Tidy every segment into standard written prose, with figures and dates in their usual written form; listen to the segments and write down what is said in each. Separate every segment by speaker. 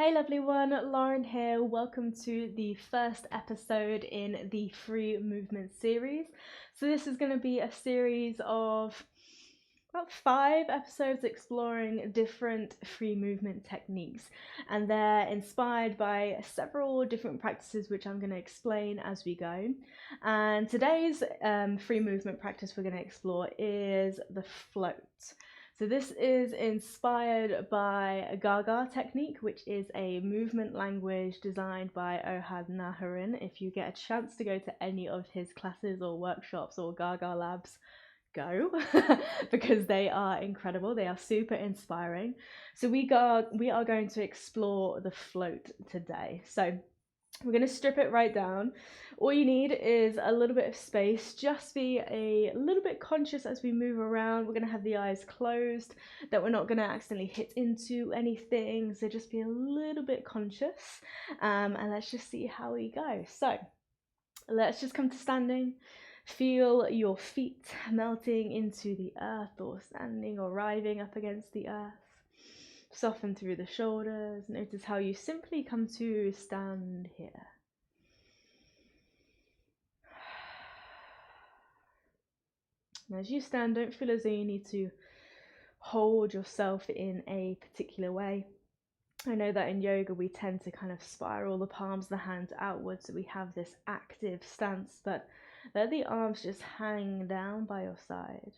Speaker 1: Hey lovely one, Lauren here. Welcome to the first episode in the free movement series. So this is going to be a series of about 5 episodes exploring different free movement techniques, and they're inspired by several different practices which I'm going to explain as we go. And today's free movement practice we're going to explore is the float. So this is inspired by a Gaga technique, which is a movement language designed by Ohad Naharin. If you get a chance to go to any of his classes or workshops or Gaga labs, go because they are incredible. They are super inspiring. So we are going to explore the float today. So we're going to strip it right down. All you need is a little bit of space. Just be a little bit conscious as we move around. We're going to have the eyes closed, that we're not going to accidentally hit into anything. So just be a little bit conscious, and let's just see how we go. So let's just come to standing. Feel your feet melting into the earth or standing or arriving up against the earth. Soften through the shoulders. Notice how you simply come to stand here. And as you stand, don't feel as though you need to hold yourself in a particular way. I know that in yoga we tend to kind of spiral the palms of the hands outwards, so we have this active stance, but let the arms just hang down by your side.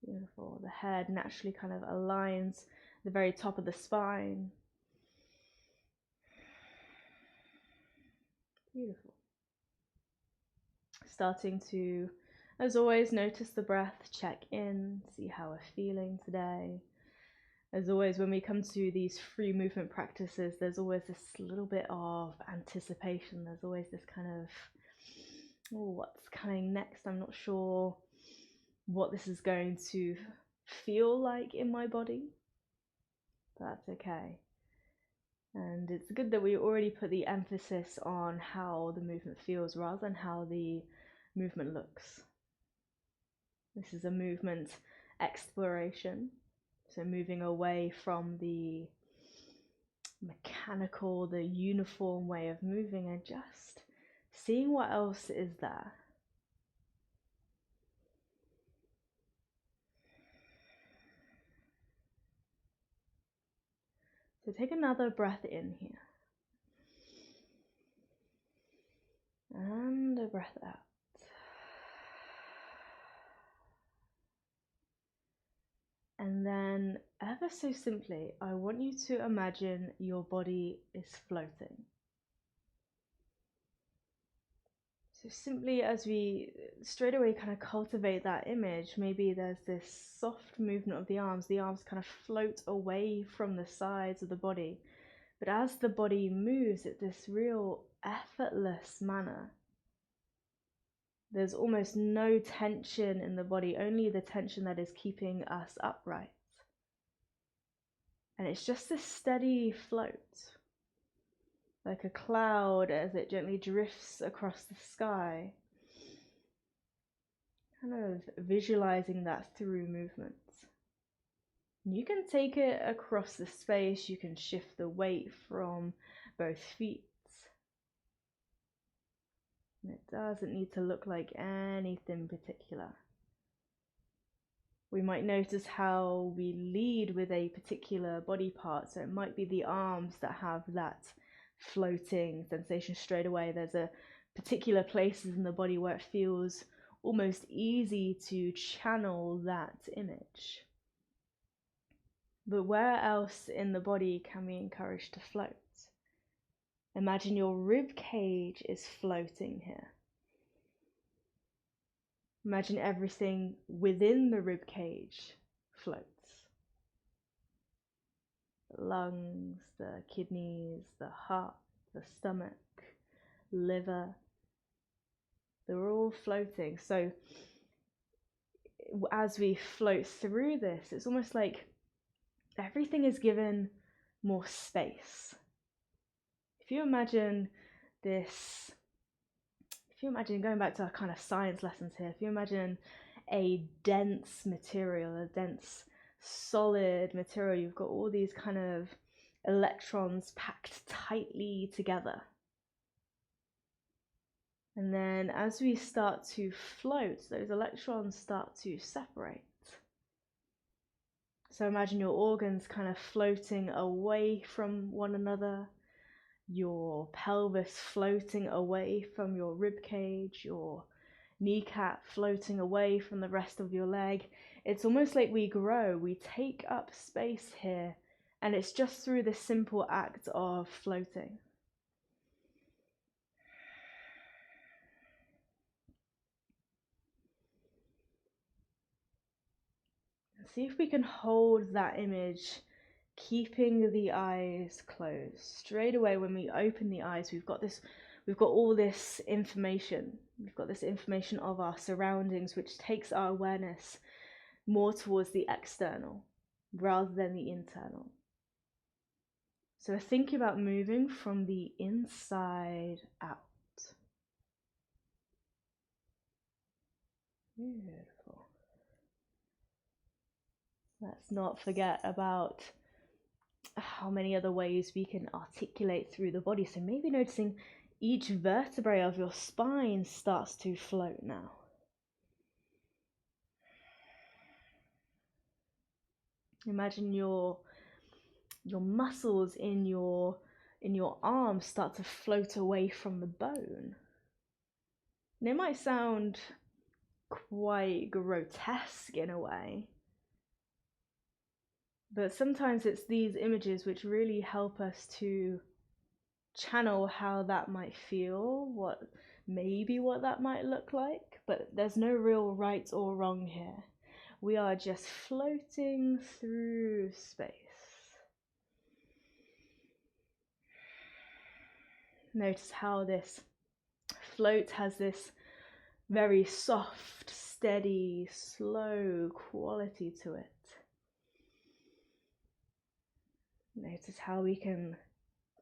Speaker 1: Beautiful. The head naturally kind of aligns the very top of the spine. Beautiful. Starting to, as always, notice the breath, check in, see how we're feeling today. As always, when we come to these free movement practices, there's always this little bit of anticipation. There's always this kind of, oh, what's coming next? I'm not sure what this is going to feel like in my body. That's okay. And it's good that we already put the emphasis on how the movement feels rather than how the movement looks. This is a movement exploration. So moving away from the mechanical, the uniform way of moving and just seeing what else is there. So take another breath in here. And a breath out. And then, ever so simply, I want you to imagine your body is floating. So simply as we straight away kind of cultivate that image, maybe there's this soft movement of the arms kind of float away from the sides of the body. But as the body moves at this real effortless manner, there's almost no tension in the body, only the tension that is keeping us upright. And it's just this steady float, like a cloud as it gently drifts across the sky. Kind of visualizing that through movement. You can take it across the space, you can shift the weight from both feet. And it doesn't need to look like anything particular. We might notice how we lead with a particular body part. So it might be the arms that have that floating sensation straight away. There's a particular places in the body where it feels almost easy to channel that image. But where else in the body can we encourage to float? Imagine your rib cage is floating here. Imagine everything within the rib cage floats. The lungs, the kidneys, the heart, the stomach, liver, they're all floating. So as we float through this, it's almost like everything is given more space. If you imagine this, if you imagine going back to our kind of science lessons here, if you imagine a dense material, a dense solid material, you've got all these kind of electrons packed tightly together. And then as we start to float, those electrons start to separate. So imagine your organs kind of floating away from one another, your pelvis floating away from your rib cage, your kneecap floating away from the rest of your leg. It's almost like we grow, we take up space here, and it's just through the simple act of floating. See if we can hold that image, keeping the eyes closed. Straight away when we open the eyes, we've got all this information. We've got this information of our surroundings, which takes our awareness more towards the external rather than the internal. So thinking about moving from the inside out. Beautiful. Let's not forget about how many other ways we can articulate through the body. So maybe noticing each vertebrae of your spine starts to float now. Imagine your muscles in your arms start to float away from the bone. And it might sound quite grotesque in a way, but sometimes it's these images which really help us to channel how that might feel, what that might look like. But there's no real right or wrong here. We are just floating through space. Notice how this float has this very soft, steady, slow quality to it. Notice how we can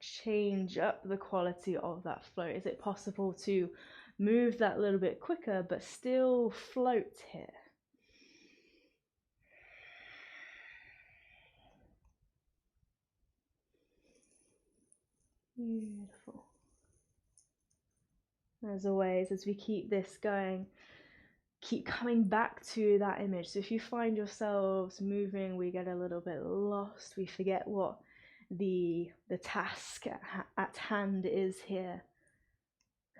Speaker 1: change up the quality of that float. Is it possible to move that a little bit quicker but still float here? Beautiful. As always, as we keep this going, keep coming back to that image. So if you find yourselves moving, we get a little bit lost, we forget what the task at hand is here.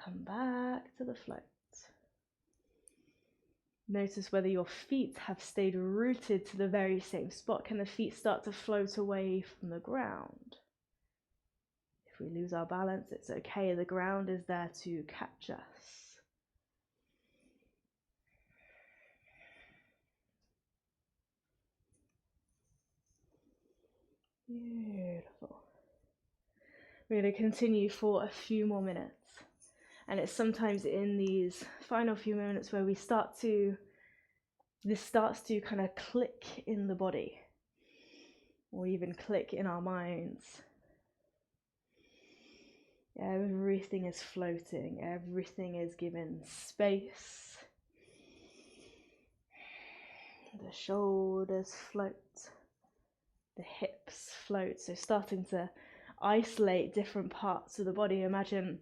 Speaker 1: Come back to the float. Notice whether your feet have stayed rooted to the very same spot. Can the feet start to float away from the ground? If we lose our balance, it's okay. The ground is there to catch us. Beautiful. We're going to continue for a few more minutes. And it's sometimes in these final few minutes where this starts to kind of click in the body, or even click in our minds. Everything is floating, everything is given space. The shoulders float, the hips float, so starting to isolate different parts of the body. Imagine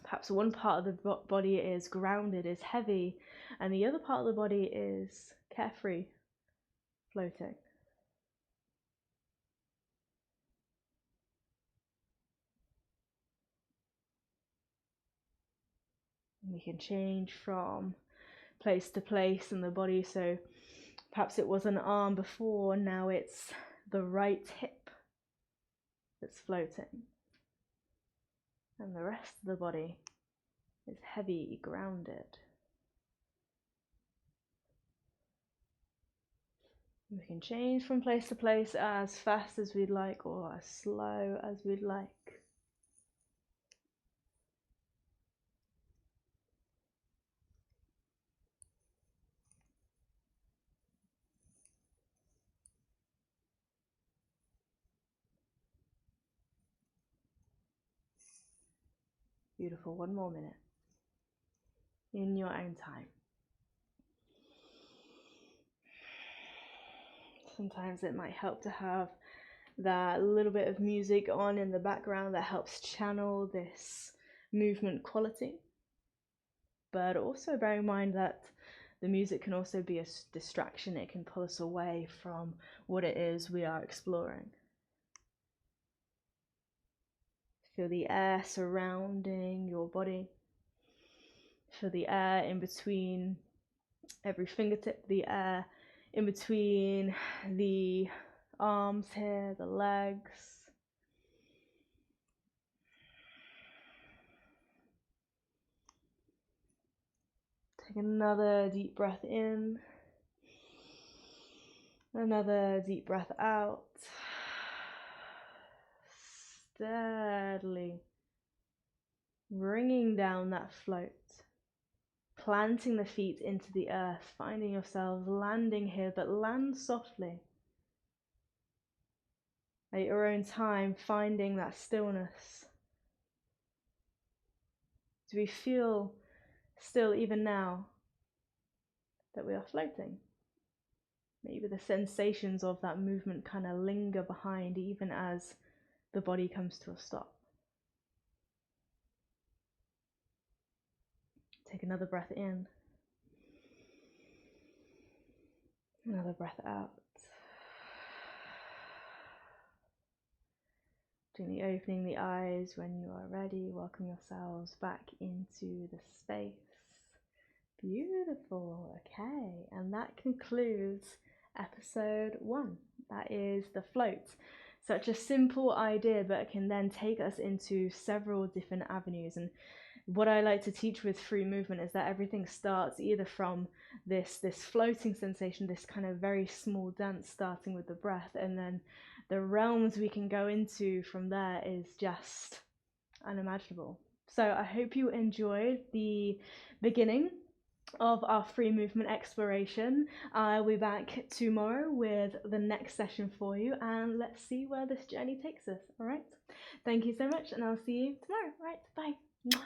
Speaker 1: perhaps one part of the body is grounded, is heavy, and the other part of the body is carefree, floating. We can change from place to place in the body, so perhaps it was an arm before, now it's the right hip that's floating. And the rest of the body is heavy, grounded. We can change from place to place as fast as we'd like or as slow as we'd like. Beautiful, one more minute. In your own time. Sometimes it might help to have that little bit of music on in the background that helps channel this movement quality. But also bear in mind that the music can also be a distraction. It can pull us away from what it is we are exploring. Feel the air surrounding your body. Feel the air in between every fingertip, the air in between the arms here, the legs. Take another deep breath in, another deep breath out. Steadily bringing down that float, planting the feet into the earth, finding yourselves landing here, but land softly. At your own time, finding that stillness. Do we feel still even now that we are floating? Maybe the sensations of that movement kind of linger behind even as the body comes to a stop. Take another breath in, another breath out. Gently opening the eyes when you are ready. Welcome yourselves back into the space. Beautiful. Okay, and that concludes episode 1. That is the float. Such a simple idea, but it can then take us into several different avenues. And what I like to teach with free movement is that everything starts either from this floating sensation, this kind of very small dance starting with the breath, and then the realms we can go into from there is just unimaginable. So I hope you enjoyed the beginning of our free movement exploration. I'll be back tomorrow with the next session for you, and let's see where this journey takes us. All right, thank you so much, and I'll see you tomorrow. All right, bye.